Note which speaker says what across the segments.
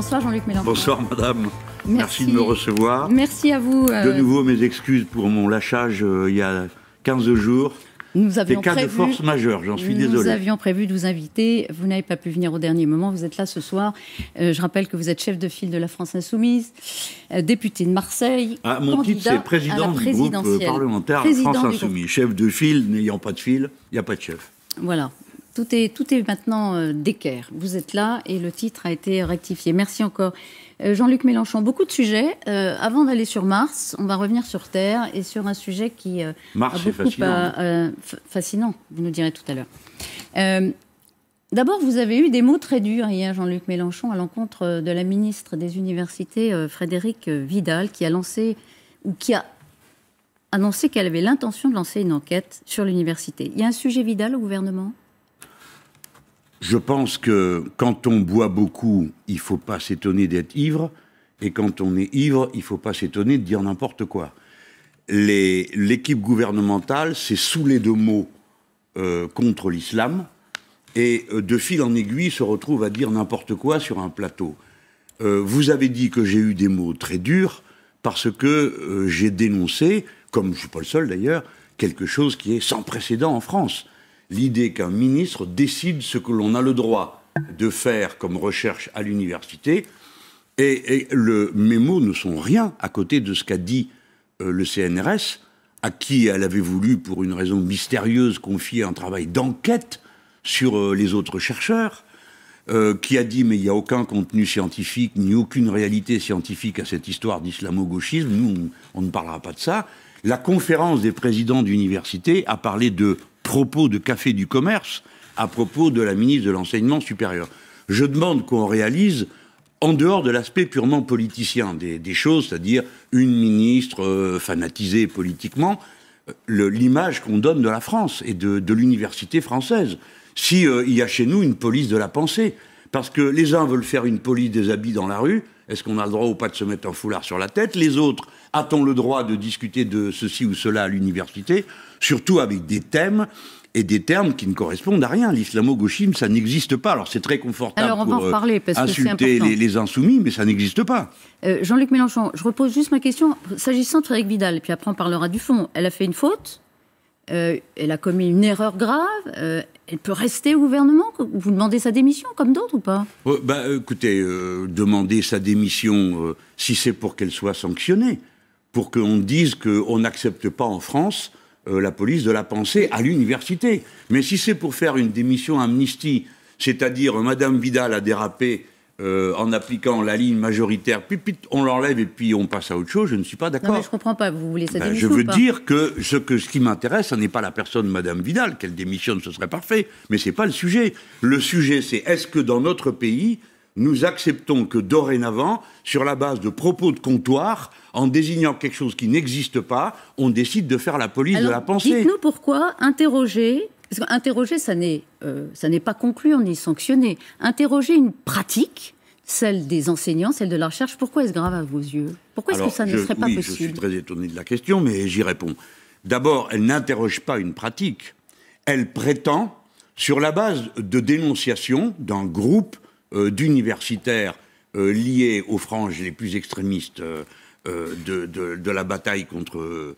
Speaker 1: Bonsoir Jean-Luc Mélenchon.
Speaker 2: Bonsoir madame, merci de me recevoir.
Speaker 1: Merci à vous.
Speaker 2: De nouveau mes excuses pour mon lâchage il y a 15 jours.
Speaker 1: Nous avions
Speaker 2: cas de force majeure, j'en suis désolé.
Speaker 1: Nous avions prévu de vous inviter, vous n'avez pas pu venir au dernier moment, vous êtes là ce soir. Je rappelle que vous êtes chef de file de la France Insoumise, député de Marseille.
Speaker 2: Mon titre c'est président du groupe parlementaire France Insoumise. Chef de file, n'ayant pas de file, il n'y a pas de chef.
Speaker 1: Voilà. Tout est maintenant d'équerre. Vous êtes là et le titre a été rectifié. Merci encore. Jean-Luc Mélenchon, beaucoup de sujets. Avant d'aller sur Mars, on va revenir sur Terre et sur un sujet qui
Speaker 2: Mars,
Speaker 1: a beaucoup fascinant, vous nous direz tout à l'heure. D'abord, vous avez eu des mots très durs hier, Jean-Luc Mélenchon, à l'encontre de la ministre des Universités, Frédérique Vidal, qui a lancé, ou qui a annoncé qu'elle avait l'intention de lancer une enquête sur l'université. Il y a un sujet Vidal au gouvernement ?
Speaker 2: Je pense que quand on boit beaucoup, il ne faut pas s'étonner d'être ivre. Et quand on est ivre, il ne faut pas s'étonner de dire n'importe quoi. L'équipe gouvernementale s'est saoulée de mots contre l'islam. Et de fil en aiguille se retrouve à dire n'importe quoi sur un plateau. Vous avez dit que j'ai eu des mots très durs parce que j'ai dénoncé, comme je ne suis pas le seul d'ailleurs, quelque chose qui est sans précédent en France. L'idée qu'un ministre décide ce que l'on a le droit de faire comme recherche à l'université. Et mes mots ne sont rien à côté de ce qu'a dit le CNRS, à qui elle avait voulu, pour une raison mystérieuse, confier un travail d'enquête sur les autres chercheurs, qui a dit mais il n'y a aucun contenu scientifique, ni aucune réalité scientifique à cette histoire d'islamo-gauchisme. Nous, on ne parlera pas de ça. La conférence des présidents d'université a parlé de propos de Café du Commerce à propos de la ministre de l'Enseignement supérieur. Je demande qu'on réalise, en dehors de l'aspect purement politicien des choses, c'est-à-dire une ministre fanatisée politiquement, l'image qu'on donne de la France et de l'université française. Si il y a chez nous une police de la pensée, parce que les uns veulent faire une police des habits dans la rue, est-ce qu'on a le droit ou pas de se mettre un foulard sur la tête? Les autres, a-t-on le droit de discuter de ceci ou cela à l'université? Surtout avec des thèmes et des termes qui ne correspondent à rien. L'islamo-gauchisme, ça n'existe pas. Alors c'est très confortable pour insulter les insoumis, mais ça n'existe pas.
Speaker 1: Jean-Luc Mélenchon, je repose juste ma question. S'agissant de Frédérique Vidal, et puis après on parlera du fond, elle a fait une faute, elle a commis une erreur grave, elle peut rester au gouvernement? Vous demandez sa démission comme d'autres ou pas?
Speaker 2: Écoutez, demander sa démission, si c'est pour qu'elle soit sanctionnée, pour qu'on dise qu'on n'accepte pas en France la police de la pensée à l'université. Mais si c'est pour faire une démission amnistie, c'est-à-dire Madame Vidal a dérapé en appliquant la ligne majoritaire, puis on l'enlève et puis on passe à autre chose, je ne suis pas d'accord.
Speaker 1: Non mais je ne comprends pas, vous voulez sa démission
Speaker 2: Je veux dire que ce qui m'intéresse, ce n'est pas la personne de Madame Vidal, qu'elle démissionne, ce serait parfait, mais ce n'est pas le sujet. Le sujet, c'est est-ce que dans notre pays, nous acceptons que dorénavant, sur la base de propos de comptoir, en désignant quelque chose qui n'existe pas, on décide de faire la police de la pensée.
Speaker 1: Dites-nous pourquoi interroger, parce qu'interroger, ça n'est pas conclure ni sanctionner. Interroger une pratique, celle des enseignants, celle de la recherche, pourquoi est-ce grave à vos yeux? Pourquoi est-ce que ça ne serait pas possible?
Speaker 2: Je suis très étonné de la question, mais j'y réponds. D'abord, elle n'interroge pas une pratique. Elle prétend, sur la base de dénonciations d'un groupe d'universitaires liés aux franges les plus extrémistes de la bataille contre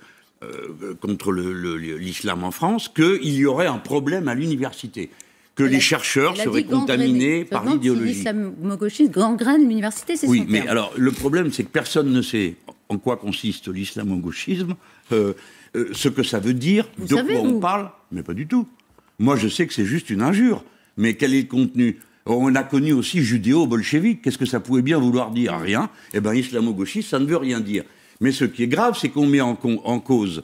Speaker 2: l'islam en France, qu'il y aurait un problème à l'université, que les chercheurs seraient contaminés par l'idéologie.
Speaker 1: L'islamo-gauchisme gangrène l'université, c'est son terme.
Speaker 2: Oui, mais alors, le problème, c'est que personne ne sait en quoi consiste l'islamo-gauchisme, ce que ça veut dire, de quoi on parle, mais pas du tout. Moi, je sais que c'est juste une injure, mais quel est le contenu? On a connu aussi judéo-bolchevique. Qu'est-ce que ça pouvait bien vouloir dire? Rien. Eh bien, islamo-gauchiste, ça ne veut rien dire. Mais ce qui est grave, c'est qu'on met en cause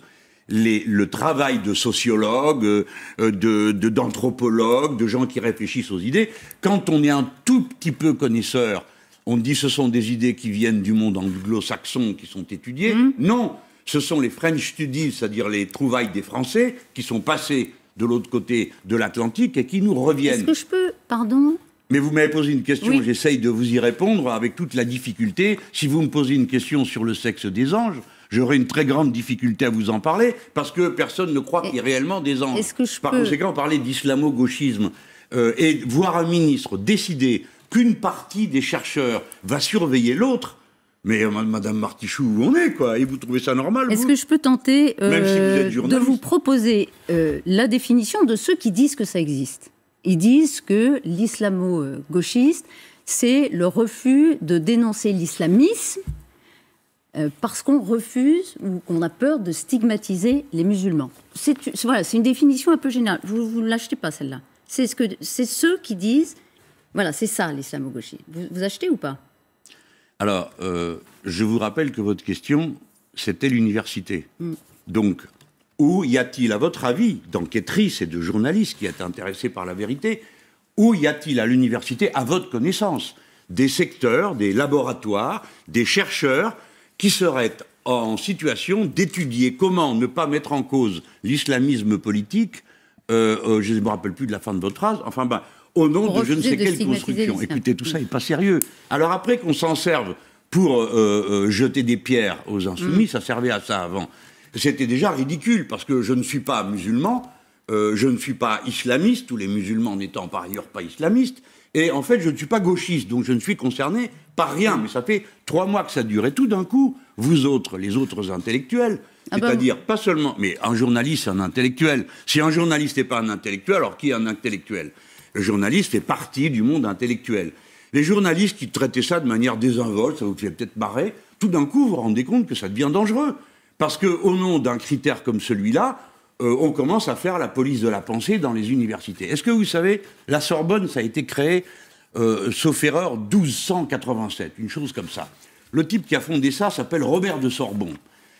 Speaker 2: le travail de sociologues, d'anthropologues, de gens qui réfléchissent aux idées. Quand on est un tout petit peu connaisseur, on dit que ce sont des idées qui viennent du monde anglo-saxon, qui sont étudiées. Non, ce sont les French Studies, c'est-à-dire les trouvailles des Français, qui sont passées de l'autre côté de l'Atlantique et qui nous reviennent.
Speaker 1: Est-ce que je peux, pardon?
Speaker 2: Mais vous m'avez posé une question, oui. J'essaye de vous y répondre avec toute la difficulté. Si vous me posez une question sur le sexe des anges, j'aurai une très grande difficulté à vous en parler, parce que personne ne croit qu'il y ait réellement des anges. Par conséquent, parler d'islamo-gauchisme et voir un ministre décider qu'une partie des chercheurs va surveiller l'autre, mais Madame Martichoux, où on est, quoi? Et vous trouvez ça normal?
Speaker 1: Est-ce que je peux tenter
Speaker 2: Même si vous êtes
Speaker 1: de
Speaker 2: journaliste.
Speaker 1: vous proposer la définition de ceux qui disent que ça existe? Ils disent que l'islamo-gauchiste, c'est le refus de dénoncer l'islamisme parce qu'on refuse ou qu'on a peur de stigmatiser les musulmans. C'est une définition un peu générale. Vous ne l'achetez pas, celle-là. C'est ceux qui disent, voilà, c'est ça l'islamo-gauchisme. Vous achetez ou pas?
Speaker 2: Alors, je vous rappelle que votre question, c'était l'université. Donc, où y a-t-il, à votre avis, d'enquêtrices et de journalistes qui êtes intéressés par la vérité, où y a-t-il à l'université, à votre connaissance, des secteurs, des laboratoires, des chercheurs qui seraient en situation d'étudier comment ne pas mettre en cause l'islamisme politique, je ne me rappelle plus de la fin de votre phrase, enfin, au nom de je ne sais quelle construction. Écoutez, tout ça n'est pas sérieux. Alors après qu'on s'en serve pour jeter des pierres aux insoumis, ça servait à ça avant. C'était déjà ridicule, parce que je ne suis pas musulman, je ne suis pas islamiste, tous les musulmans n'étant par ailleurs pas islamistes, et en fait je ne suis pas gauchiste, donc je ne suis concerné par rien. Mais ça fait 3 mois que ça dure, et tout d'un coup, vous autres, les autres intellectuels, c'est-à-dire pas seulement... Mais un journaliste, c'est un intellectuel. Si un journaliste n'est pas un intellectuel, alors qui est un intellectuel? Le journaliste fait partie du monde intellectuel. Les journalistes qui traitaient ça de manière désinvolte, ça vous fait peut-être marrer, tout d'un coup, vous vous rendez compte que ça devient dangereux. Parce qu'au nom d'un critère comme celui-là, on commence à faire la police de la pensée dans les universités. Est-ce que vous savez, la Sorbonne, ça a été créé, sauf erreur, 1287, une chose comme ça. Le type qui a fondé ça s'appelle Robert de Sorbon.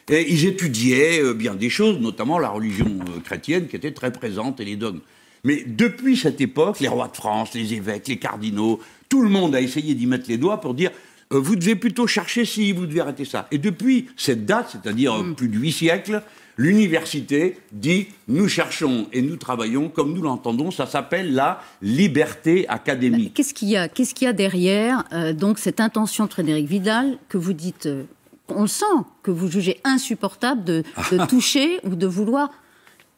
Speaker 2: Et ils étudiaient bien des choses, notamment la religion chrétienne qui était très présente et les dogmes. Mais depuis cette époque, les rois de France, les évêques, les cardinaux, tout le monde a essayé d'y mettre les doigts pour dire vous devez plutôt chercher si vous devez arrêter ça. Et depuis cette date, c'est-à-dire plus de 8 siècles, l'université dit nous cherchons et nous travaillons comme nous l'entendons. Ça s'appelle la liberté académique.
Speaker 1: Qu'est-ce qu'il y a derrière donc cette intention de Frédérique Vidal que vous dites, on le sent, que vous jugez insupportable de toucher ou de vouloir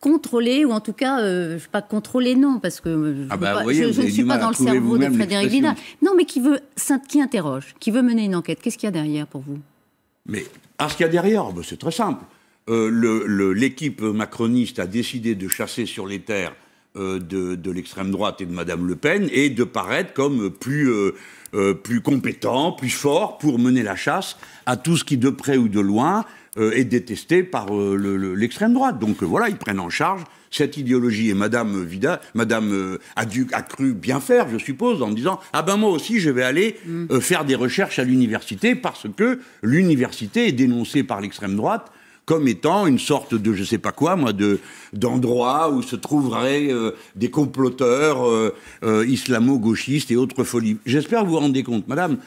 Speaker 1: contrôler, ou en tout cas, je ne sais pas contrôler, non, parce que je ne suis pas dans le cerveau de Frédérique Vidal. Non, mais qui interroge, qui veut mener une enquête. Qu'est-ce qu'il y a derrière pour vous?
Speaker 2: Mais ce qu'il y a derrière, c'est très simple. L'équipe macroniste a décidé de chasser sur les terres de l'extrême droite et de Madame Le Pen et de paraître comme plus compétent, plus fort pour mener la chasse à tout ce qui, de près ou de loin, est détesté par l'extrême droite. Donc voilà, ils prennent en charge cette idéologie. Et Madame Vidal, a cru bien faire, je suppose, en disant « Ah ben moi aussi, je vais aller faire des recherches à l'université parce que l'université est dénoncée par l'extrême droite comme étant une sorte de, je sais pas quoi, moi, d'endroit où se trouveraient des comploteurs islamo-gauchistes et autres folies. » J'espère que vous vous rendez compte, madame.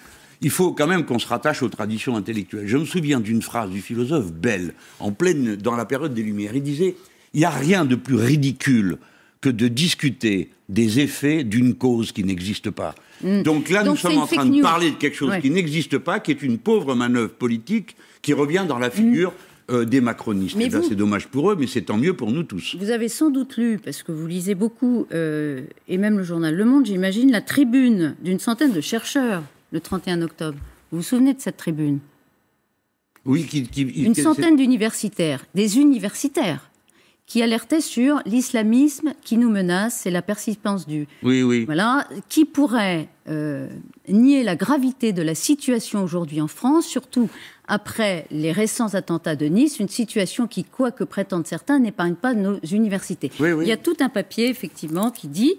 Speaker 2: Il faut quand même qu'on se rattache aux traditions intellectuelles. Je me souviens d'une phrase du philosophe Bell, dans la période des Lumières. Il disait « Il n'y a rien de plus ridicule que de discuter des effets d'une cause qui n'existe pas. » Donc là, nous sommes en train de parler de quelque chose qui n'existe pas, qui est une pauvre manœuvre politique qui revient dans la figure des macronistes. Et là, c'est dommage pour eux, mais c'est tant mieux pour nous tous.
Speaker 1: Vous avez sans doute lu, parce que vous lisez beaucoup, et même le journal Le Monde, j'imagine, la tribune d'une centaine de chercheurs le 31 octobre. Vous vous souvenez de cette tribune?
Speaker 2: Oui.
Speaker 1: Une centaine d'universitaires, des universitaires, qui alertaient sur l'islamisme qui nous menace et la persistance du...
Speaker 2: Oui.
Speaker 1: Voilà, qui pourrait nier la gravité de la situation aujourd'hui en France, surtout après les récents attentats de Nice, une situation qui, quoi que prétendent certains, n'épargne pas nos universités.
Speaker 2: Oui.
Speaker 1: Il y a tout un papier, effectivement, qui dit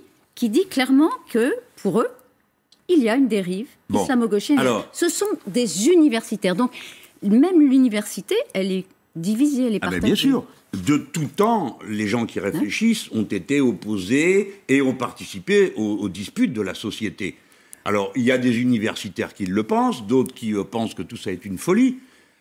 Speaker 1: clairement que, pour eux, il y a une dérive islamo-gauchiste. Ce sont des universitaires. Donc, même l'université, elle est divisée, elle est partagée.
Speaker 2: Bien sûr. De tout temps, les gens qui réfléchissent ont été opposés et ont participé aux disputes de la société. Alors, il y a des universitaires qui le pensent, d'autres qui pensent que tout ça est une folie.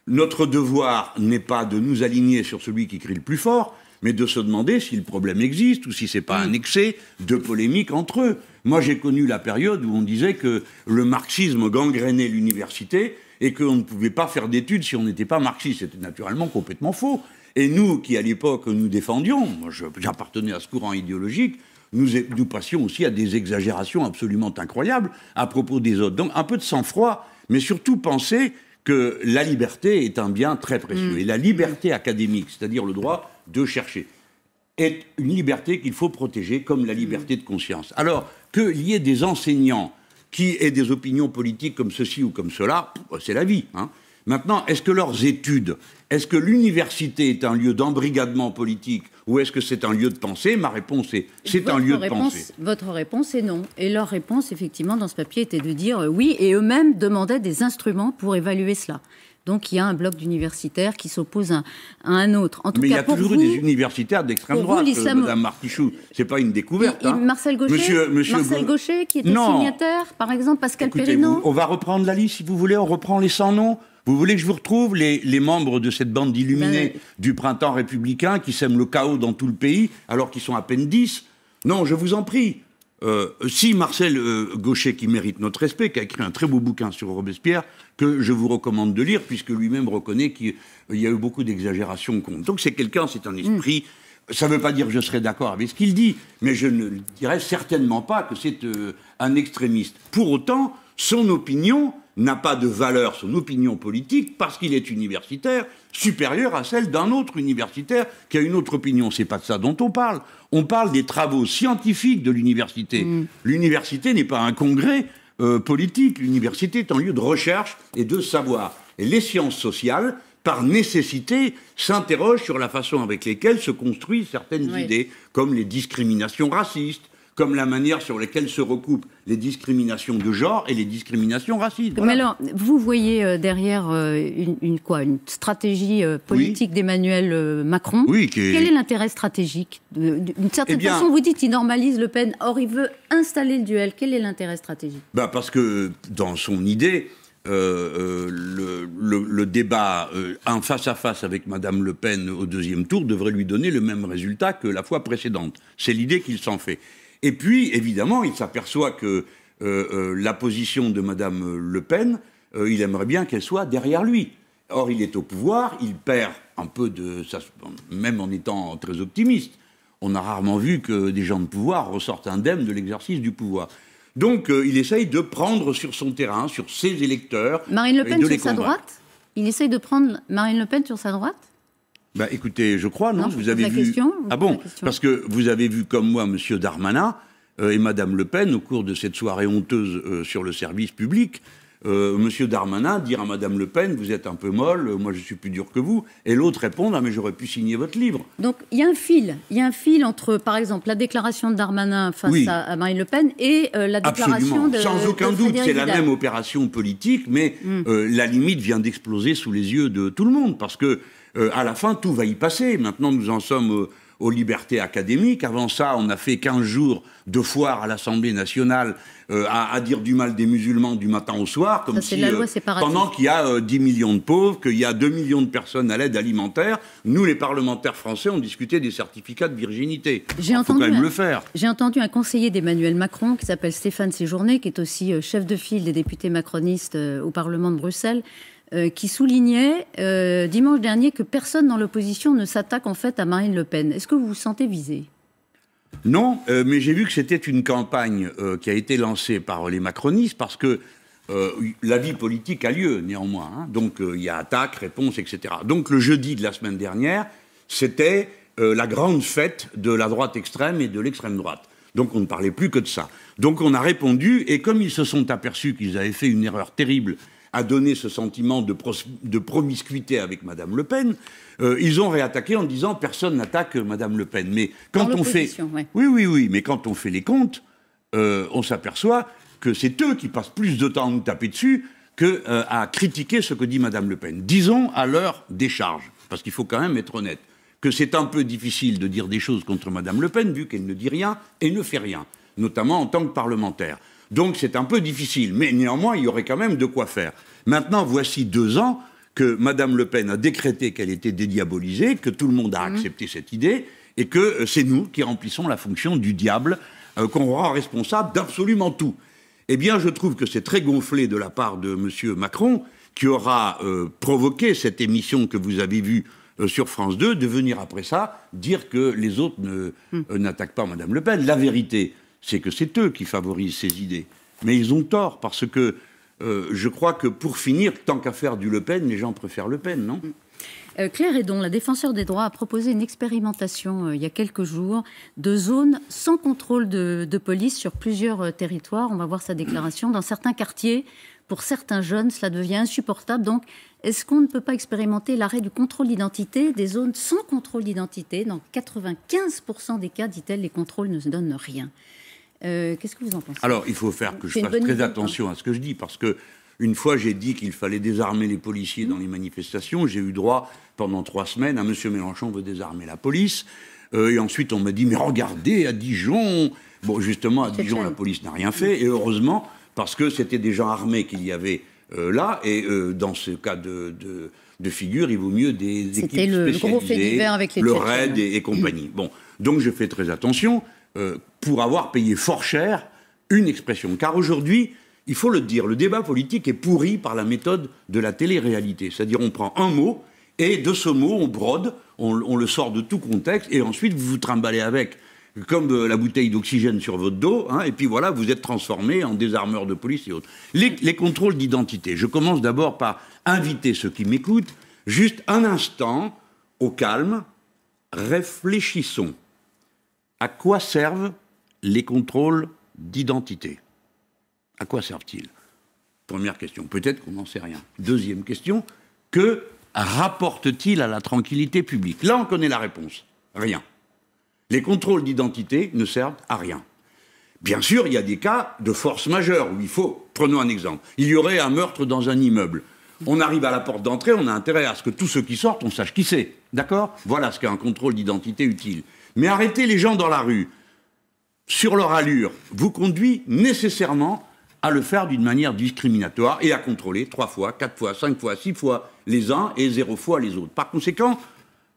Speaker 2: Notre devoir n'est pas de nous aligner sur celui qui crie le plus fort, mais de se demander si le problème existe ou si c'est pas un excès de polémique entre eux. Moi, j'ai connu la période où on disait que le marxisme gangrénait l'université et qu'on ne pouvait pas faire d'études si on n'était pas marxiste. C'était naturellement complètement faux. Et nous, qui à l'époque nous défendions, moi j'appartenais à ce courant idéologique, nous passions aussi à des exagérations absolument incroyables à propos des autres. Donc un peu de sang-froid, mais surtout penser que la liberté est un bien très précieux. Et la liberté académique, c'est-à-dire le droit de chercher, est une liberté qu'il faut protéger comme la liberté de conscience. Alors, qu'il y ait des enseignants qui aient des opinions politiques comme ceci ou comme cela, c'est la vie. Hein. Maintenant, est-ce que leurs études, est-ce que l'université est un lieu d'embrigadement politique ou est-ce que c'est un lieu de pensée? Ma réponse est, c'est un lieu de pensée.
Speaker 1: Votre réponse est non. Et leur réponse, effectivement, dans ce papier, était de dire oui, et eux-mêmes demandaient des instruments pour évaluer cela. Donc il y a un bloc d'universitaires qui s'oppose à un autre. En tout
Speaker 2: mais
Speaker 1: cas,
Speaker 2: il y a toujours eu des universitaires d'extrême droite, Madame Martichoux. C'est pas une découverte.
Speaker 1: Marcel Gauchet, Marcel Gauchet qui était signataire, par exemple, Pascal Perrineau.
Speaker 2: On va reprendre la liste si vous voulez, on reprend les 100 noms. Vous voulez que je vous retrouve les membres de cette bande d'illuminés du printemps républicain qui sèment le chaos dans tout le pays alors qu'ils sont à peine 10? Non, je vous en prie. Si Marcel Gauchet, qui mérite notre respect, qui a écrit un très beau bouquin sur Robespierre, que je vous recommande de lire, puisque lui-même reconnaît qu'il y a eu beaucoup d'exagérations contre. Donc c'est quelqu'un, c'est un esprit... Ça ne veut pas dire que je serai d'accord avec ce qu'il dit, mais je ne dirais certainement pas que c'est un extrémiste. Pour autant, son opinion n'a pas de valeur, son opinion politique, parce qu'il est universitaire, supérieure à celle d'un autre universitaire qui a une autre opinion. C'est pas de ça dont on parle. On parle des travaux scientifiques de l'université. L'université n'est pas un congrès politique. L'université est un lieu de recherche et de savoir. Et les sciences sociales, par nécessité, s'interrogent sur la façon avec laquelle se construisent certaines idées, comme les discriminations racistes, comme la manière sur laquelle se recoupent les discriminations de genre et les discriminations racistes. Voilà.
Speaker 1: Mais alors, vous voyez derrière une stratégie politique d'Emmanuel Macron.
Speaker 2: Oui,
Speaker 1: Quel est l'intérêt stratégique? D'une certaine façon, vous dites qu'il normalise Le Pen. Or, il veut installer le duel. Quel est l'intérêt stratégique?
Speaker 2: Parce que, dans son idée, le débat en face-à-face avec Madame Le Pen au deuxième tour devrait lui donner le même résultat que la fois précédente. C'est l'idée qu'il s'en fait. Et puis, évidemment, il s'aperçoit que la position de Madame Le Pen, il aimerait bien qu'elle soit derrière lui. Or, il est au pouvoir, il perd un peu de... même en étant très optimiste. On a rarement vu que des gens de pouvoir ressortent indemnes de l'exercice du pouvoir. Donc, il essaye de prendre sur son terrain, sur ses électeurs...
Speaker 1: Marine Le Pen sur sa droite? Il essaye de prendre Marine Le Pen sur sa droite?
Speaker 2: Écoutez, je crois, non, vous avez vu... Ah bon? Parce que vous avez vu comme moi M. Darmanin et Mme Le Pen au cours de cette soirée honteuse sur le service public. M. Darmanin dire à Mme Le Pen, vous êtes un peu molle, moi je suis plus dur que vous, et l'autre répondre, ah mais j'aurais pu signer votre livre.
Speaker 1: Donc il y a un fil entre, par exemple, la déclaration de Darmanin face à Marine Le Pen et la déclaration de
Speaker 2: sans aucun doute, c'est la même opération politique, mais la limite vient d'exploser sous les yeux de tout le monde, parce que à la fin, tout va y passer. Maintenant, nous en sommes aux libertés académiques. Avant ça, on a fait 15 jours de foire à l'Assemblée nationale à dire du mal des musulmans du matin au soir, comme si, pendant qu'il y a 10 millions de pauvres, qu'il y a 2 millions de personnes à l'aide alimentaire, nous, les parlementaires français, on discutait des certificats de virginité. Il faut quand même le faire.
Speaker 1: J'ai entendu un conseiller d'Emmanuel Macron, qui s'appelle Stéphane Séjourné, qui est aussi chef de file des députés macronistes au Parlement de Bruxelles, qui soulignait dimanche dernier que personne dans l'opposition ne s'attaque en fait à Marine Le Pen. Est-ce que vous vous sentez visé?
Speaker 2: Non, mais j'ai vu que c'était une campagne qui a été lancée par les macronistes parce que la vie politique a lieu néanmoins. Hein. Donc il y a attaque, réponse, etc. Donc le jeudi de la semaine dernière, c'était la grande fête de la droite extrême et de l'extrême droite. Donc on ne parlait plus que de ça. Donc on a répondu, et comme ils se sont aperçus qu'ils avaient fait une erreur terrible à donner ce sentiment de promiscuité avec Madame Le Pen, ils ont réattaqué en disant personne n'attaque Madame Le Pen. Mais quand on fait, oui, mais quand on fait les comptes, on s'aperçoit que c'est eux qui passent plus de temps à nous taper dessus qu'à critiquer ce que dit Madame Le Pen. Disons à leur décharge, parce qu'il faut quand même être honnête, que c'est un peu difficile de dire des choses contre Madame Le Pen vu qu'elle ne dit rien et ne fait rien, notamment en tant que parlementaire. Donc c'est un peu difficile, mais néanmoins, il y aurait quand même de quoi faire. Maintenant, voici 2 ans que Mme Le Pen a décrété qu'elle était dédiabolisée, que tout le monde a accepté cette idée, et que c'est nous qui remplissons la fonction du diable, qu'on rend responsable d'absolument tout. Eh bien, je trouve que c'est très gonflé de la part de M. Macron, qui aura provoqué cette émission que vous avez vue sur France 2, de venir après ça dire que les autres n'attaquent pas Mme Le Pen. La vérité, c'est que c'est eux qui favorisent ces idées. Mais ils ont tort, parce que je crois que pour finir, tant qu'à faire du Le Pen, les gens préfèrent Le Pen, non ?
Speaker 1: Claire Hédon, la défenseur des droits, a proposé une expérimentation il y a quelques jours de zones sans contrôle de police sur plusieurs territoires. On va voir sa déclaration. Dans certains quartiers, pour certains jeunes, cela devient insupportable. Donc, est-ce qu'on ne peut pas expérimenter l'arrêt du contrôle d'identité des zones sans contrôle d'identité ? Dans 95% des cas, dit-elle, les contrôles ne se donnent rien. Qu'est-ce que vous en pensez ?
Speaker 2: Alors, il faut faire que je fasse très attention à ce que je dis, parce que une fois, j'ai dit qu'il fallait désarmer les policiers dans les manifestations. J'ai eu droit, pendant 3 semaines, à M. Mélenchon veut désarmer la police. Et ensuite, on m'a dit, mais regardez, à Dijon... Bon, justement, à Dijon, la police n'a rien fait. Et heureusement, parce que c'était des gens armés qu'il y avait là. Et dans ce cas de figure, il vaut mieux des équipes spécialisées. C'était le gros fait divers avec les le RAID et compagnie. Bon, donc je fais très attention pour avoir payé fort cher une expression. Car aujourd'hui... Il faut le dire, le débat politique est pourri par la méthode de la télé-réalité. C'est-à-dire on prend un mot, et de ce mot, on brode, on le sort de tout contexte, et ensuite vous vous trimballez avec, comme la bouteille d'oxygène sur votre dos, hein, et puis voilà, vous êtes transformé en désarmeur de police et autres. Les contrôles d'identité. Je commence d'abord par inviter ceux qui m'écoutent, juste un instant, au calme, réfléchissons. À quoi servent les contrôles d'identité ? À quoi servent-ils ? Première question. Peut-être qu'on n'en sait rien. Deuxième question. Que rapporte-t-il à la tranquillité publique ? Là, on connaît la réponse. Rien. Les contrôles d'identité ne servent à rien. Bien sûr, il y a des cas de force majeure où il faut... Prenons un exemple. Il y aurait un meurtre dans un immeuble. On arrive à la porte d'entrée, on a intérêt à ce que tous ceux qui sortent, on sache qui c'est. D'accord ? Voilà ce qu'est un contrôle d'identité utile. Mais arrêter les gens dans la rue, sur leur allure, vous conduit nécessairement à le faire d'une manière discriminatoire et à contrôler 3 fois, 4 fois, 5 fois, 6 fois les uns et 0 fois les autres. Par conséquent,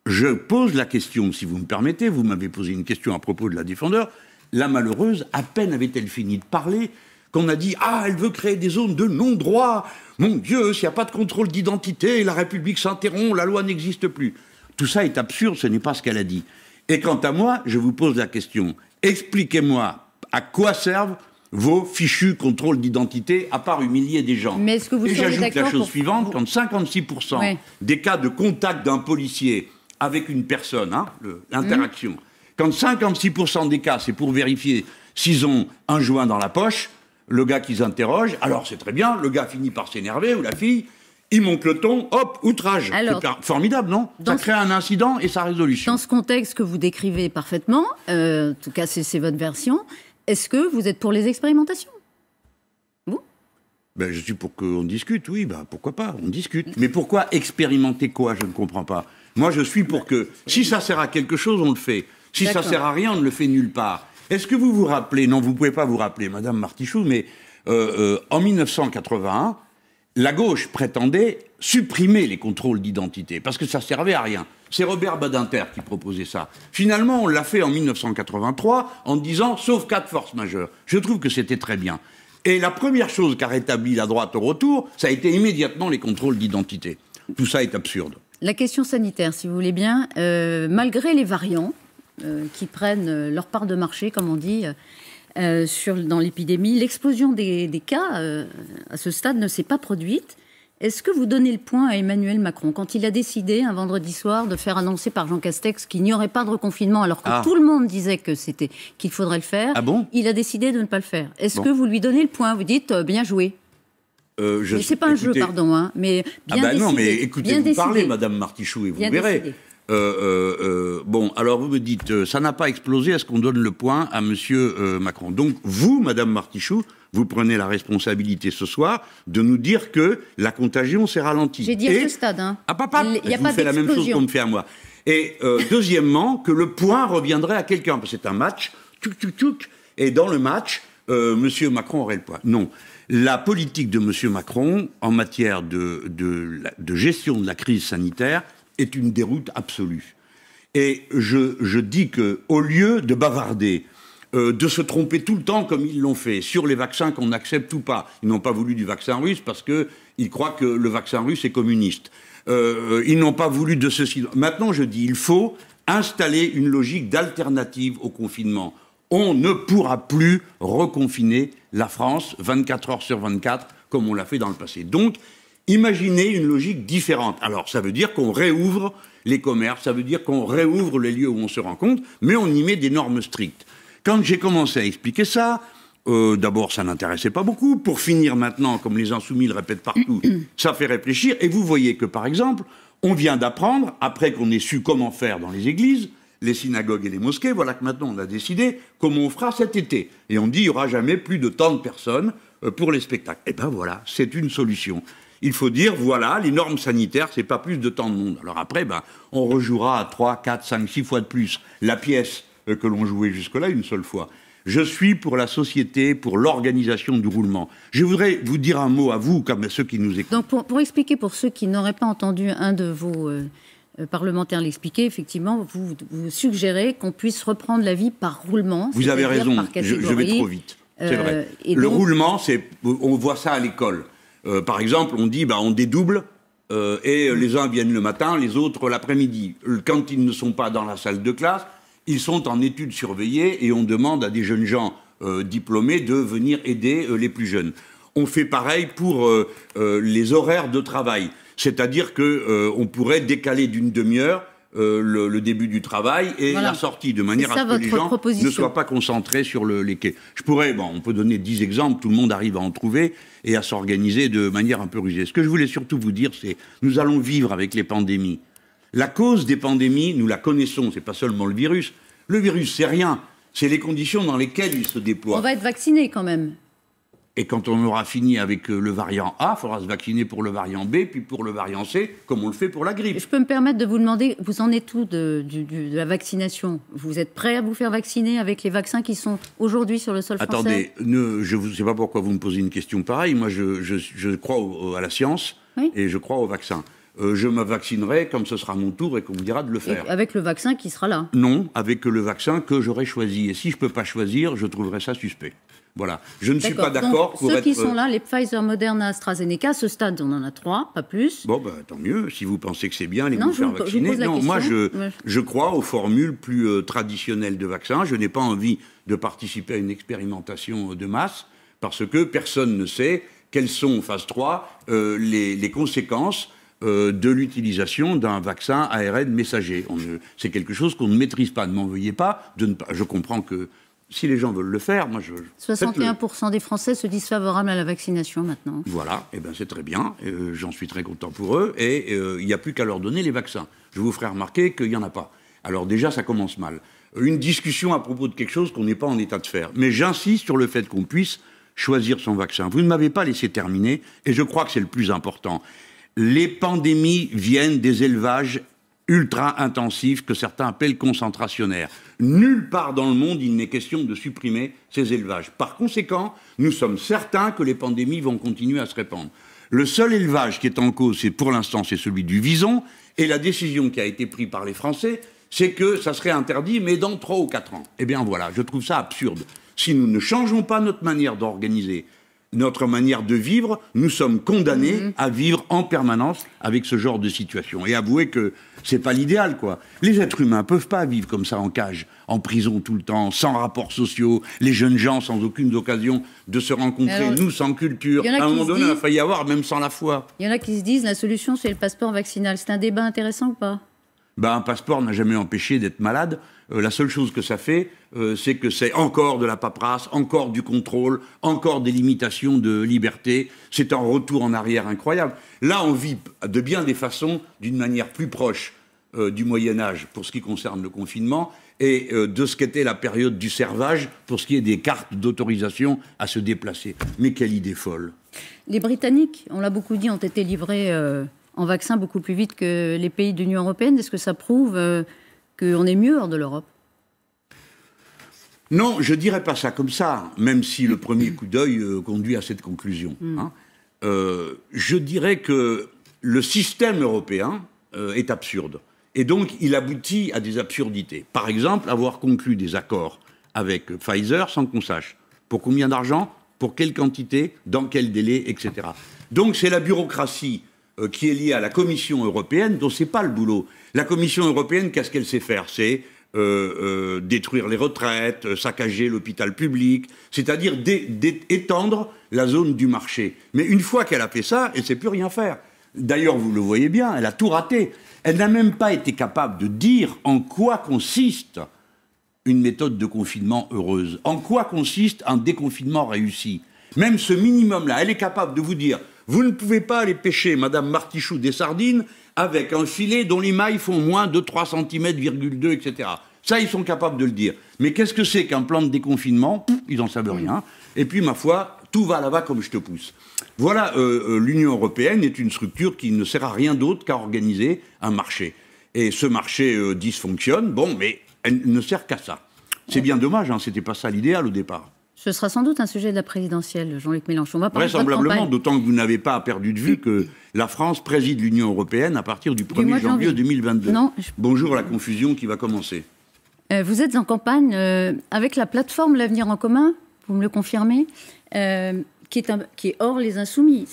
Speaker 2: je pose la question, si vous me permettez, vous m'avez posé une question à propos de la défendeur, la malheureuse, à peine avait-elle fini de parler, qu'on a dit « Ah, elle veut créer des zones de non-droit, mon Dieu, s'il n'y a pas de contrôle d'identité, la République s'interrompt, la loi n'existe plus. » Tout ça est absurde, ce n'est pas ce qu'elle a dit. Et quant à moi, je vous pose la question, expliquez-moi à quoi servent vos fichus contrôles d'identité, à part humilier des gens.
Speaker 1: Mais est-ce que vous
Speaker 2: et j'ajoute la chose suivante,
Speaker 1: vous...
Speaker 2: quand 56% des cas de contact d'un policier avec une personne, hein, l'interaction, quand 56% des cas, c'est pour vérifier s'ils ont un joint dans la poche, le gars qu'ils interrogent, alors c'est très bien, le gars finit par s'énerver, ou la fille, il monte le ton, hop, outrage. C'est formidable, non ? Ça crée un incident et sa résolution.
Speaker 1: Dans ce contexte que vous décrivez parfaitement, en tout cas c'est votre version, est-ce que vous êtes pour les expérimentations ? Vous ?
Speaker 2: Ben, je suis pour qu'on discute, oui, ben, pourquoi pas, on discute. Mais pourquoi expérimenter quoi ? Je ne comprends pas. Moi, je suis pour que, si ça sert à quelque chose, on le fait. Si ça sert à rien, on ne le fait nulle part. Est-ce que vous vous rappelez, non, vous ne pouvez pas vous rappeler, Madame Martichoux, mais en 1981, la gauche prétendait supprimer les contrôles d'identité, parce que ça servait à rien. C'est Robert Badinter qui proposait ça. Finalement, on l'a fait en 1983 en disant « sauf cas de force majeure ». Je trouve que c'était très bien. Et la première chose qu'a rétabli la droite au retour, ça a été immédiatement les contrôles d'identité. Tout ça est absurde.
Speaker 1: La question sanitaire, si vous voulez bien, malgré les variants qui prennent leur part de marché, comme on dit, dans l'épidémie, l'explosion des cas à ce stade ne s'est pas produite. Est-ce que vous donnez le point à Emmanuel Macron quand il a décidé un vendredi soir de faire annoncer par Jean Castex qu'il n'y aurait pas de reconfinement alors que tout le monde disait qu'il faudrait le faire?
Speaker 2: Ah bon?
Speaker 1: Il a décidé de ne pas le faire. Est-ce que vous lui donnez le point? Vous dites bien joué. Mais c'est pas un jeu, pardon, hein, mais bien décidé.
Speaker 2: Non, mais écoutez-vous parler, Madame Martichoux, et vous verrez. Bon, alors vous me dites, ça n'a pas explosé, est-ce qu'on donne le point à Monsieur Macron? Donc vous, Madame Martichoux, vous prenez la responsabilité ce soir de nous dire que la contagion s'est ralentie.
Speaker 1: J'ai dit à ce stade, hein.
Speaker 2: Il n'y a pas fait la même chose qu'on me fait à moi. Et deuxièmement, que le point reviendrait à quelqu'un, parce que c'est un match, et dans le match, Monsieur Macron aurait le point. Non. La politique de M. Macron en matière de gestion de la crise sanitaire est une déroute absolue. Et je dis qu'au lieu de bavarder de se tromper tout le temps comme ils l'ont fait, sur les vaccins qu'on accepte ou pas. Ils n'ont pas voulu du vaccin russe parce qu'ils croient que le vaccin russe est communiste. Ils n'ont pas voulu de ceci. Maintenant, je dis, il faut installer une logique d'alternative au confinement. On ne pourra plus reconfiner la France 24 heures sur 24 comme on l'a fait dans le passé. Donc, imaginez une logique différente. Alors, ça veut dire qu'on réouvre les commerces, ça veut dire qu'on réouvre les lieux où on se rencontre, mais on y met des normes strictes. Quand j'ai commencé à expliquer ça, d'abord, ça n'intéressait pas beaucoup. Pour finir maintenant, comme les insoumis le répètent partout, ça fait réfléchir. Et vous voyez que, par exemple, on vient d'apprendre, après qu'on ait su comment faire dans les églises, les synagogues et les mosquées, voilà que maintenant on a décidé comment on fera cet été. Et on dit, il n'y aura jamais plus de tant de personnes pour les spectacles. Eh bien voilà, c'est une solution. Il faut dire, voilà, les normes sanitaires, c'est pas plus de tant de monde. Alors après, ben, on rejouera à 3, 4, 5, 6 fois de plus la pièce que l'on jouait jusque-là une seule fois. Je suis pour la société, pour l'organisation du roulement. Je voudrais vous dire un mot à vous, comme à ceux qui nous écoutent.
Speaker 1: Donc pour expliquer pour ceux qui n'auraient pas entendu un de vos parlementaires l'expliquer, effectivement, vous suggérez qu'on puisse reprendre la vie par roulement.
Speaker 2: Vous avez raison, je vais trop vite. C'est vrai. Le roulement, on voit ça à l'école. Par exemple, on dit, on dédouble, et les uns viennent le matin, les autres l'après-midi. Quand ils ne sont pas dans la salle de classe, ils sont en études surveillées et on demande à des jeunes gens diplômés de venir aider les plus jeunes. On fait pareil pour les horaires de travail. C'est-à-dire qu'on pourrait décaler d'une demi-heure le début du travail et la sortie, de manière à ce que les gens ne soient pas concentrés sur les quais. On peut donner 10 exemples, tout le monde arrive à en trouver et à s'organiser de manière un peu rusée. Ce que je voulais surtout vous dire, c'est nous allons vivre avec les pandémies. La cause des pandémies, nous la connaissons, c'est pas seulement le virus. Le virus, c'est rien, c'est les conditions dans lesquelles il se déploie.
Speaker 1: On va être vacciné quand même.
Speaker 2: Et quand on aura fini avec le variant A, il faudra se vacciner pour le variant B, puis pour le variant C, comme on le fait pour la grippe.
Speaker 1: Je peux me permettre de vous demander, vous en êtes où de la vaccination? Vous êtes prêt à vous faire vacciner avec les vaccins qui sont aujourd'hui sur le sol français?
Speaker 2: Attendez, je ne sais pas pourquoi vous me posez une question pareille. Moi, je crois à la science, oui, et je crois au vaccin. Je me vaccinerai comme ce sera mon tour et qu'on me dira de le faire.
Speaker 1: Et avec le vaccin qui sera là?
Speaker 2: Non, avec le vaccin que j'aurai choisi. Et si je ne peux pas choisir, je trouverai ça suspect. Voilà. Je ne suis pas d'accord pour
Speaker 1: ceux qui sont là, les Pfizer, Moderna, AstraZeneca, à ce stade, on en a 3, pas plus.
Speaker 2: Bon, tant mieux. Si vous pensez que c'est bien, allez vous faire vacciner. Non, moi, je crois aux formules plus traditionnelles de vaccins. Je n'ai pas envie de participer à une expérimentation de masse parce que personne ne sait quelles sont, phase 3, les conséquences de l'utilisation d'un vaccin ARN messager. C'est quelque chose qu'on ne maîtrise pas. Ne m'en veuillez pas. Je comprends que si les gens veulent le faire, moi
Speaker 1: 61% des Français se disent favorables à la vaccination maintenant.
Speaker 2: Voilà, et c'est très bien. J'en suis très content pour eux. Et il n'y a plus qu'à leur donner les vaccins. Je vous ferai remarquer qu'il n'y en a pas. Alors déjà, ça commence mal. Une discussion à propos de quelque chose qu'on n'est pas en état de faire. Mais j'insiste sur le fait qu'on puisse choisir son vaccin. Vous ne m'avez pas laissé terminer, et je crois que c'est le plus important. Les pandémies viennent des élevages ultra-intensifs que certains appellent concentrationnaires. Nulle part dans le monde, il n'est question de supprimer ces élevages. Par conséquent, nous sommes certains que les pandémies vont continuer à se répandre. Le seul élevage qui est en cause, pour l'instant, c'est celui du vison, et la décision qui a été prise par les Français, c'est que ça serait interdit, mais dans 3 ou 4 ans. Eh bien voilà, je trouve ça absurde. Si nous ne changeons pas notre manière d'organiser, notre manière de vivre, nous sommes condamnés à vivre en permanence avec ce genre de situation. Et avouez que c'est pas l'idéal, quoi. Les êtres humains peuvent pas vivre comme ça en cage, en prison tout le temps, sans rapports sociaux, les jeunes gens sans aucune occasion de se rencontrer, alors, nous sans culture. À un moment donné, il a failli y avoir, même sans la foi.
Speaker 1: Il y en a qui se disent la solution c'est le passeport vaccinal. C'est un débat intéressant ou pas?
Speaker 2: Un passeport n'a jamais empêché d'être malade. La seule chose que ça fait, c'est que c'est encore de la paperasse, encore du contrôle, encore des limitations de liberté. C'est un retour en arrière incroyable. Là, on vit de bien des façons d'une manière plus proche du Moyen-Âge pour ce qui concerne le confinement et de ce qu'était la période du servage pour ce qui est des cartes d'autorisation à se déplacer. Mais quelle idée folle!
Speaker 1: Les Britanniques, on l'a beaucoup dit, ont été livrés en vaccin beaucoup plus vite que les pays de l'Union européenne. Est-ce que ça prouve qu'on est mieux hors de l'Europe?
Speaker 2: Non, je ne dirais pas ça comme ça, même si le premier coup d'œil conduit à cette conclusion. Je dirais que le système européen est absurde. Et donc, il aboutit à des absurdités. Par exemple, avoir conclu des accords avec Pfizer sans qu'on sache. Pour combien d'argent? Pour quelle quantité? Dans quel délai? Etc. Donc c'est la bureaucratie qui est liée à la Commission européenne, dont ce n'est pas le boulot. La Commission européenne, qu'est-ce qu'elle sait faire? C'est détruire les retraites, saccager l'hôpital public, c'est-à-dire étendre la zone du marché. Mais une fois qu'elle a fait ça, elle ne sait plus rien faire. D'ailleurs, vous le voyez bien, elle a tout raté. Elle n'a même pas été capable de dire en quoi consiste une méthode de confinement heureuse. En quoi consiste un déconfinement réussi? Même ce minimum-là, elle est capable de vous dire « Vous ne pouvez pas aller pêcher, Madame Martichoux, des sardines avec un filet dont les mailles font moins de 3 cm,2, etc. » Ça, ils sont capables de le dire. Mais qu'est-ce que c'est qu'un plan de déconfinement? Ils n'en savent rien. Et puis, ma foi, tout va là-bas comme je te pousse. Voilà, l'Union européenne est une structure qui ne sert à rien d'autre qu'à organiser un marché. Et ce marché dysfonctionne, bon, mais elle ne sert qu'à ça. C'est bien dommage, hein, c'était pas ça l'idéal au départ.
Speaker 1: Ce sera sans doute un sujet de la présidentielle, Jean-Luc Mélenchon. On va parler
Speaker 2: vraisemblablement, d'autant que vous n'avez pas perdu de vue que la France préside l'Union européenne à partir du 1er janvier 2022. Non, bonjour la confusion qui va commencer.
Speaker 1: Vous êtes en campagne avec la plateforme L'Avenir en commun, vous me le confirmez, qui est hors les Insoumis.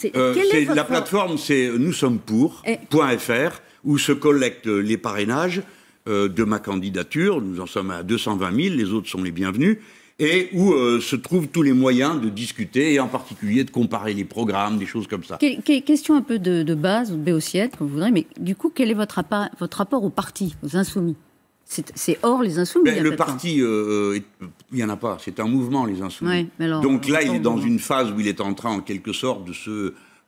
Speaker 2: La plateforme, c'est Nous sommes pour.fr, où se collectent les parrainages de ma candidature. Nous en sommes à 220 000, les autres sont les bienvenus. Et où se trouvent tous les moyens de discuter, et en particulier de comparer les programmes, des choses comme ça.
Speaker 1: Question un peu de base, ou de béotiette, comme vous voudrez, mais du coup, quel est votre rapport au parti, aux Insoumis? C'est hors les Insoumis.
Speaker 2: Le parti, il n'y en a pas. C'est un mouvement, les Insoumis. Ouais, alors, donc là, il est dans une phase où il est en train, en quelque sorte,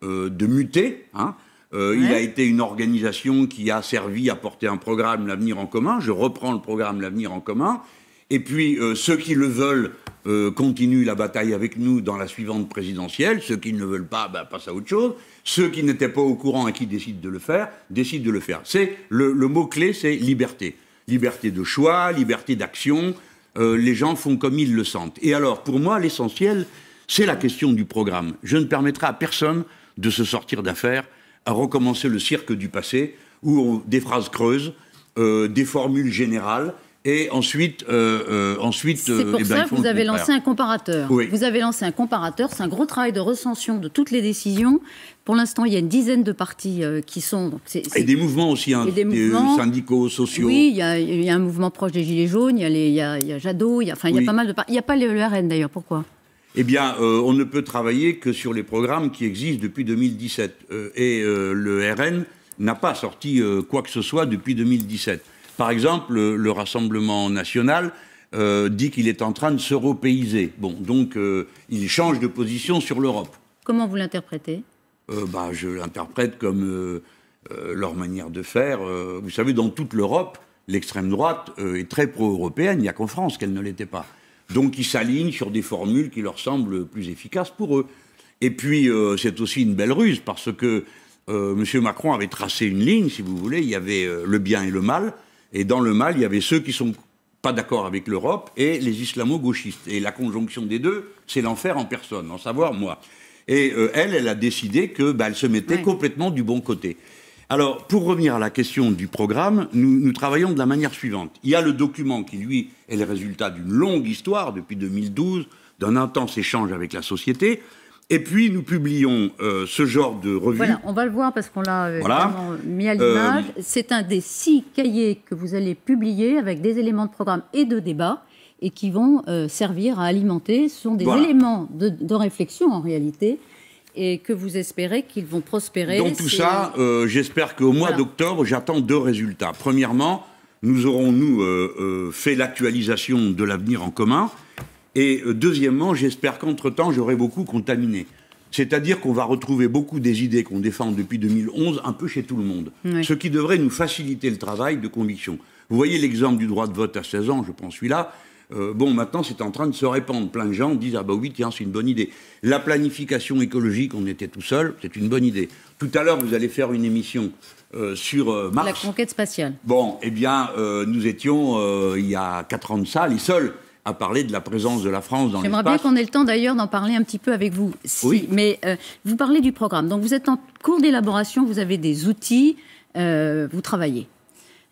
Speaker 2: de muter. Hein. Il a été une organisation qui a servi à porter un programme, l'Avenir en commun. Je reprends le programme, l'Avenir en commun. Et puis, ceux qui le veulent continuent la bataille avec nous dans la suivante présidentielle. Ceux qui ne le veulent pas, passent à autre chose. Ceux qui n'étaient pas au courant et qui décident de le faire, décident de le faire. Le mot-clé, c'est liberté. Liberté de choix, liberté d'action. Les gens font comme ils le sentent. Et alors, pour moi, l'essentiel, c'est la question du programme. Je ne permettrai à personne de se sortir d'affaire, à recommencer le cirque du passé, où des phrases creuses, des formules générales, et ensuite,
Speaker 1: c'est pour ça que vous avez lancé un comparateur. Oui. Vous avez lancé un comparateur. C'est un gros travail de recension de toutes les décisions. Pour l'instant, il y a une dizaine de partis qui sont... Donc
Speaker 2: et des mouvements aussi, hein, des syndicaux, sociaux.
Speaker 1: Oui, il y a un mouvement proche des Gilets jaunes. Il y a Jadot. Il y a pas mal de partis. Il n'y a pas le RN d'ailleurs. Pourquoi?
Speaker 2: Eh bien, on ne peut travailler que sur les programmes qui existent depuis 2017. Le RN n'a pas sorti quoi que ce soit depuis 2017. Par exemple, le Rassemblement national dit qu'il est en train de s'européiser. Bon, donc il change de position sur l'Europe.
Speaker 1: Comment vous l'interprétez?
Speaker 2: Je l'interprète comme leur manière de faire. Vous savez, dans toute l'Europe, l'extrême droite est très pro-européenne. Il n'y a qu'en France qu'elle ne l'était pas. Donc ils s'alignent sur des formules qui leur semblent plus efficaces pour eux. Et puis, c'est aussi une belle ruse, parce que M. Macron avait tracé une ligne, si vous voulez. Il y avait le bien et le mal. Et dans le mal, il y avait ceux qui ne sont pas d'accord avec l'Europe et les islamo-gauchistes. Et la conjonction des deux, c'est l'enfer en personne, en savoir moi. Et elle a décidé qu'elle se mettait complètement du bon côté. Alors, pour revenir à la question du programme, nous travaillons de la manière suivante. Il y a le document qui, lui, est le résultat d'une longue histoire, depuis 2012, d'un intense échange avec la société. Et puis, nous publions ce genre de revue.
Speaker 1: Voilà, on va le voir parce qu'on l'a mis à l'image. C'est un des 6 cahiers que vous allez publier avec des éléments de programme et de débat et qui vont servir à alimenter. Ce sont des éléments de réflexion, en réalité, et que vous espérez qu'ils vont prospérer.
Speaker 2: Dans tout ça, j'espère qu'au mois d'octobre, j'attends 2 résultats. Premièrement, nous aurons, fait l'actualisation de l'Avenir en commun. Et deuxièmement, j'espère qu'entre-temps, j'aurai beaucoup contaminé. C'est-à-dire qu'on va retrouver beaucoup des idées qu'on défend depuis 2011 un peu chez tout le monde. Oui. Ce qui devrait nous faciliter le travail de conviction. Vous voyez l'exemple du droit de vote à 16 ans, je prends celui-là. Maintenant, c'est en train de se répandre. Plein de gens disent « Ah bah oui, tiens, c'est une bonne idée ». La planification écologique, on était tout seul, c'est une bonne idée. Tout à l'heure, vous allez faire une émission sur Mars.
Speaker 1: La conquête spatiale.
Speaker 2: Bon, eh bien, nous étions, il y a 4 ans de ça, les seuls à parler de la présence de la France dans l'espace.
Speaker 1: J'aimerais bien qu'on ait le temps d'ailleurs d'en parler un petit peu avec vous. Oui. Mais vous parlez du programme. Donc vous êtes en cours d'élaboration, vous avez des outils, vous travaillez.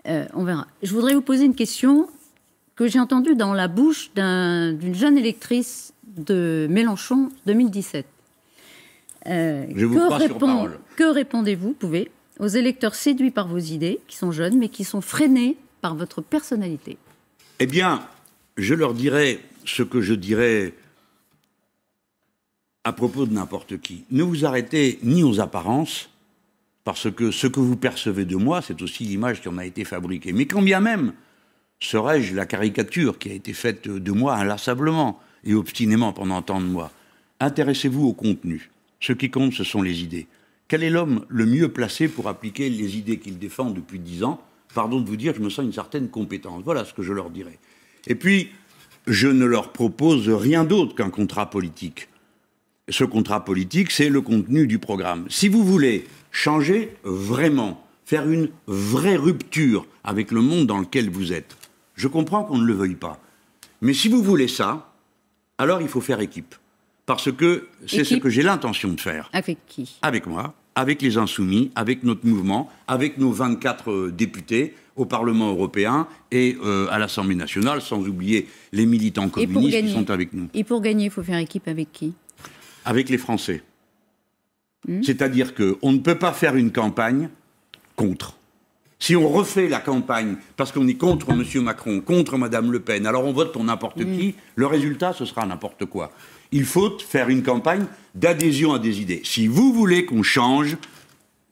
Speaker 1: On verra. Je voudrais vous poser une question que j'ai entendu dans la bouche d'une jeune électrice de Mélenchon 2017.
Speaker 2: Je vous crois sur parole.
Speaker 1: Que répondez-vous, pouvez, aux électeurs séduits par vos idées, qui sont jeunes, mais qui sont freinés par votre personnalité?
Speaker 2: Eh bien, je leur dirai ce que je dirais à propos de n'importe qui. Ne vous arrêtez ni aux apparences, parce que ce que vous percevez de moi, c'est aussi l'image qui en a été fabriquée. Mais quand bien même serais-je la caricature qui a été faite de moi inlassablement et obstinément pendant tant de mois, intéressez-vous au contenu. Ce qui compte, ce sont les idées. Quel est l'homme le mieux placé pour appliquer les idées qu'il défend depuis 10 ans? Pardon de vous dire, je me sens une certaine compétence. Voilà ce que je leur dirais. Et puis, je ne leur propose rien d'autre qu'un contrat politique. Ce contrat politique, c'est le contenu du programme. Si vous voulez changer vraiment, faire une vraie rupture avec le monde dans lequel vous êtes, je comprends qu'on ne le veuille pas. Mais si vous voulez ça, alors il faut faire équipe. Parce que c'est ce que j'ai l'intention de faire.
Speaker 1: Avec qui?
Speaker 2: Avec moi, avec les Insoumis, avec notre mouvement, avec nos 24 députés au Parlement européen et à l'Assemblée nationale, sans oublier les militants communistes qui sont avec nous.
Speaker 1: Et pour gagner, il faut faire équipe avec qui?
Speaker 2: Avec les Français. C'est-à-dire qu'on ne peut pas faire une campagne contre. Si on refait la campagne parce qu'on est contre M. Macron, contre Mme Le Pen, alors on vote pour n'importe qui, le résultat, ce sera n'importe quoi. Il faut faire une campagne d'adhésion à des idées. Si vous voulez qu'on change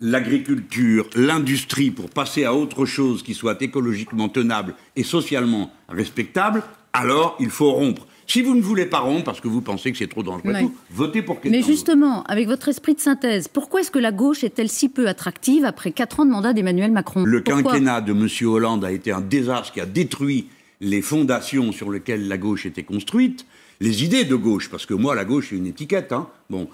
Speaker 2: l'agriculture, l'industrie, pour passer à autre chose qui soit écologiquement tenable et socialement respectable, alors il faut rompre. Si vous ne voulez pas rompre, parce que vous pensez que c'est trop dangereux, votez pour quelqu'un.
Speaker 1: Mais justement, avec votre esprit de synthèse, pourquoi est-ce que la gauche est-elle si peu attractive après 4 ans de mandat d'Emmanuel Macron?
Speaker 2: Le quinquennat de M. Hollande a été un désastre qui a détruit les fondations sur lesquelles la gauche était construite, les idées de gauche, parce que moi, la gauche, c'est une étiquette, hein. Bon.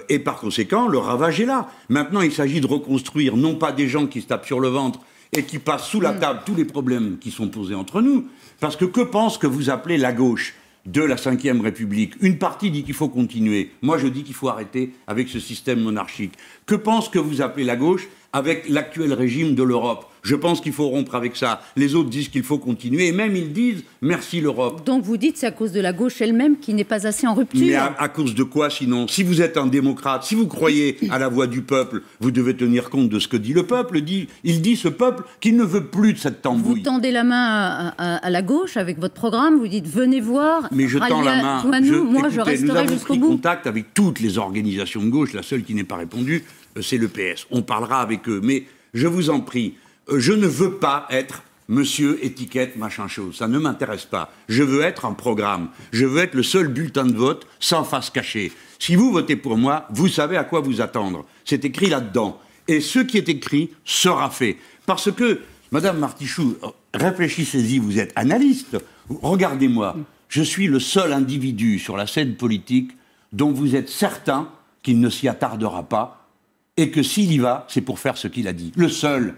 Speaker 2: Et par conséquent, le ravage est là. Maintenant, il s'agit de reconstruire, non pas des gens qui se tapent sur le ventre et qui passent sous la table tous les problèmes qui sont posés entre nous, parce que pense que vous appelez la gauche de la Ve République? Une partie dit qu'il faut continuer. Moi, je dis qu'il faut arrêter avec ce système monarchique. Que pense que vous appelez la gauche avec l'actuel régime de l'Europe? Je pense qu'il faut rompre avec ça. Les autres disent qu'il faut continuer, et même ils disent « merci l'Europe ».
Speaker 1: Donc vous dites que c'est à cause de la gauche elle-même qui n'est pas assez en rupture?
Speaker 2: Mais à cause de quoi sinon? Si vous êtes un démocrate, si vous croyez à la voix du peuple, vous devez tenir compte de ce que dit le peuple. Il dit ce peuple qu'il ne veut plus de cette tambouille.
Speaker 1: Vous tendez la main à la gauche avec votre programme, vous dites « venez voir ».
Speaker 2: Mais je tends la main.
Speaker 1: Moi, je resterai jusqu'au bout.
Speaker 2: Nous avons pris contact avec toutes les organisations de gauche. La seule qui n'est pas répondue, c'est le PS. On parlera avec eux. Mais je vous en prie, je ne veux pas être monsieur étiquette machin chose. Ça ne m'intéresse pas. Je veux être un programme. Je veux être le seul bulletin de vote sans face cachée. Si vous votez pour moi, vous savez à quoi vous attendre. C'est écrit là-dedans. Et ce qui est écrit sera fait. Parce que, Madame Martichoux, réfléchissez-y, vous êtes analyste. Regardez-moi. Je suis le seul individu sur la scène politique dont vous êtes certain qu'il ne s'y attardera pas et que s'il y va, c'est pour faire ce qu'il a dit. Le seul.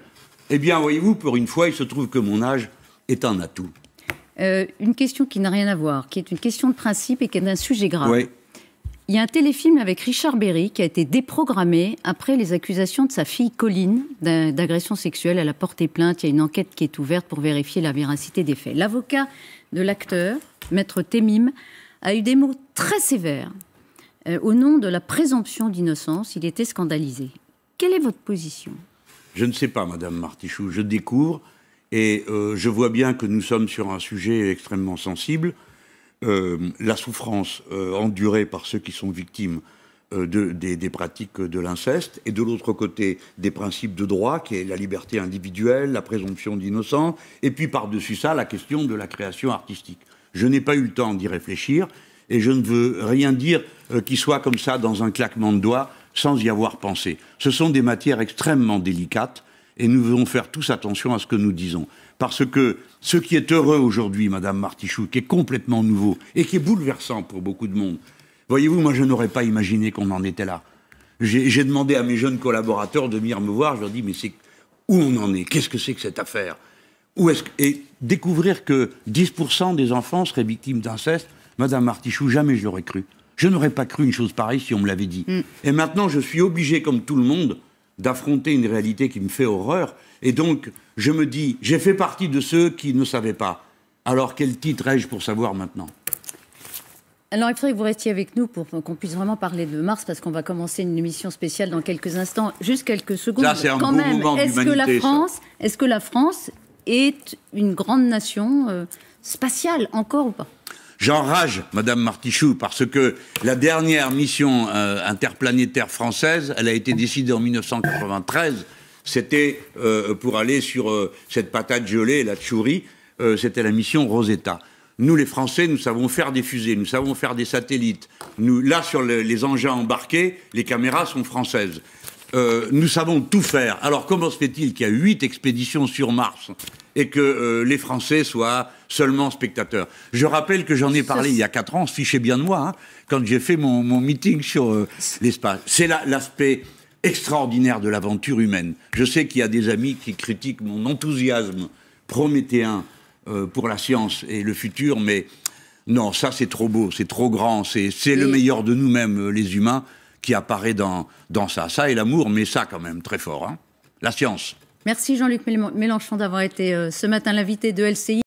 Speaker 2: Eh bien, voyez-vous, pour une fois, il se trouve que mon âge est un atout.
Speaker 1: Une question qui n'a rien à voir, qui est une question de principe et qui est un sujet grave.
Speaker 2: Oui.
Speaker 1: Il y a un téléfilm avec Richard Berry qui a été déprogrammé après les accusations de sa fille Colline d'agression sexuelle. Elle a porté plainte. Il y a une enquête qui est ouverte pour vérifier la véracité des faits. L'avocat de l'acteur, Maître Temim, a eu des mots très sévères. Au nom de la présomption d'innocence, il était scandalisé. Quelle est votre position ?
Speaker 2: Je ne sais pas, Madame Martichoux, je découvre et je vois bien que nous sommes sur un sujet extrêmement sensible. La souffrance endurée par ceux qui sont victimes des pratiques de l'inceste et de l'autre côté des principes de droit qui est la liberté individuelle, la présomption d'innocence et puis par-dessus ça la question de la création artistique. Je n'ai pas eu le temps d'y réfléchir et je ne veux rien dire qui soit comme ça dans un claquement de doigts sans y avoir pensé. Ce sont des matières extrêmement délicates et nous devons faire tous attention à ce que nous disons. Parce que ce qui est heureux aujourd'hui, Madame Martichoux, qui est complètement nouveau et qui est bouleversant pour beaucoup de monde, voyez-vous, moi je n'aurais pas imaginé qu'on en était là. J'ai demandé à mes jeunes collaborateurs de venir me voir, je leur dis mais c'est où on en est? Qu'est-ce que c'est que cette affaire? Et découvrir que 10% des enfants seraient victimes d'inceste, Madame Martichoux, jamais je l'aurais cru. Je n'aurais pas cru une chose pareille si on me l'avait dit. Et maintenant, je suis obligé, comme tout le monde, d'affronter une réalité qui me fait horreur. Et donc, je me dis, j'ai fait partie de ceux qui ne savaient pas. Alors, quel titre ai-je pour savoir maintenant?
Speaker 1: Alors, il faudrait que vous restiez avec nous pour qu'on puisse vraiment parler de Mars, parce qu'on va commencer une émission spéciale dans quelques instants. Juste quelques secondes.
Speaker 2: Ça, c'est un
Speaker 1: quand
Speaker 2: beau
Speaker 1: même,
Speaker 2: moment
Speaker 1: est-ce que la France est une grande nation spatiale, encore ou pas?
Speaker 2: J'enrage, Madame Martichoux, parce que la dernière mission interplanétaire française, elle a été décidée en 1993. C'était pour aller sur cette patate gelée, la tchouri. C'était la mission Rosetta. Nous, les Français, nous savons faire des fusées, nous savons faire des satellites. Nous, là, sur les engins embarqués, les caméras sont françaises. Nous savons tout faire. Alors, comment se fait-il qu'il y a 8 expéditions sur Mars et que les Français soient seulement spectateurs? Je rappelle que j'en ai parlé il y a 4 ans, on se fichait bien de moi, hein, quand j'ai fait mon meeting sur l'espace. C'est l'aspect extraordinaire de l'aventure humaine. Je sais qu'il y a des amis qui critiquent mon enthousiasme prométhéen pour la science et le futur, mais non, ça c'est trop beau, c'est trop grand, c'est le meilleur de nous-mêmes, les humains, qui apparaît dans ça. Ça et l'amour, mais ça quand même, très fort, hein. La science.
Speaker 1: Merci Jean-Luc Mélenchon d'avoir été ce matin l'invité de LCI.